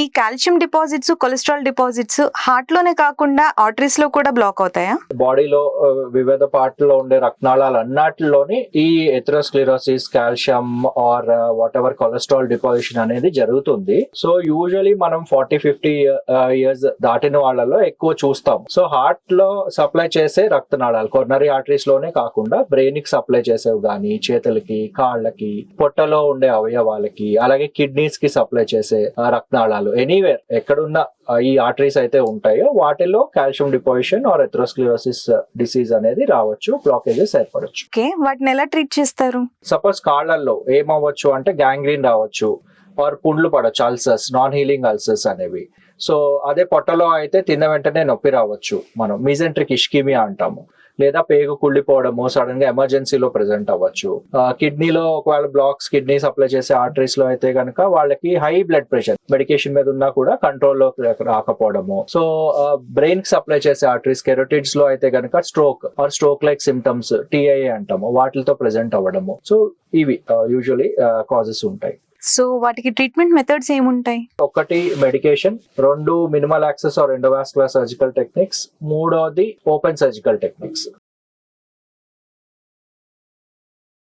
ఈ calcium deposits, cholesterol deposits heart లోనే కాకుండా ఆర్టరీస్ లో కూడా బ్లాక్ అవుతాయా? బాడీలో వివిధ పార్ట్లో ఉండే రక్తనాళాలు అన్నిటిలోని ఈ atherosclerosis, calcium or whatever cholesterol deposition అనేది జరుగుతుంది. సో యూజువలీ మనం 40-50 ఇయర్స్ దాటిన వాళ్ళలో ఎక్కువ చూస్తాం. సో హార్ట్ లో సప్లై చేసే రక్తనాళాలు కొరనరీ ఆర్టరీస్ లోనే కాకుండా బ్రెయిన్ కి సప్లై చేసేవి గానీ, చేతులకి, కాళ్ళకి, పొట్టలో ఉండే అవయవాలకి, అలాగే కిడ్నీస్ కి సప్లై చేసే రక్తనాళాలు ఎనీవేర్ ఎక్కడున్న ఈ ఆర్టరీస్ అయితే ఉంటాయో వాటిలో calcium deposition or atherosclerosis disease అనేది రావచ్చు, బ్లాకేజెస్ ఏర్పడచ్చు. ఓకే, వాటిని ఎలా ట్రీట్ చేస్తారు? సపోజ్ కాళ్ళల్లో ఏమవ్వచ్చు అంటే గ్యాంగ్రీన్ రావచ్చు ఆర్ పుండ్లు పడవచ్చు, అల్సర్స్, నాన్ హీలింగ్ అల్సర్స్ అనేవి. సో అదే పొట్టలో అయితే తిన్న వెంటనే నొప్పి రావచ్చు, మనం మీజెంట్రిక్ ఇష్కిమియా అంటాము. లేదా పేగు కుళ్ళిపోవడము సడన్ గా ఎమర్జెన్సీలో ప్రెసెంట్ అవ్వచ్చు. కిడ్నీలో ఒకవేళ బ్లాక్స్, కిడ్నీ సప్లై చేసే ఆర్టరీస్ లో అయితే కనుక వాళ్ళకి హై బ్లడ్ ప్రెషర్, మెడికేషన్ మీద ఉన్నా కూడా కంట్రోల్లో రాకపోవడము. సో బ్రెయిన్ కి సప్లై చేసే ఆర్టరీస్, కెరోటిడ్స్ లో అయితే కనుక stroke or stroke like symptoms, TIA అంటాము, వాటితో ప్రెసెంట్ అవ్వడము. సో ఇవి యూజువలీ కాజెస్ ఉంటాయి. సో వాటికి ట్రీట్మెంట్ మెథడ్స్ ఏముంటాయి? ఒకటి మెడికేషన్, రెండు minimal access or endovascular surgical techniques, మూడోది ఓపెన్ సర్జికల్ టెక్నిక్స్.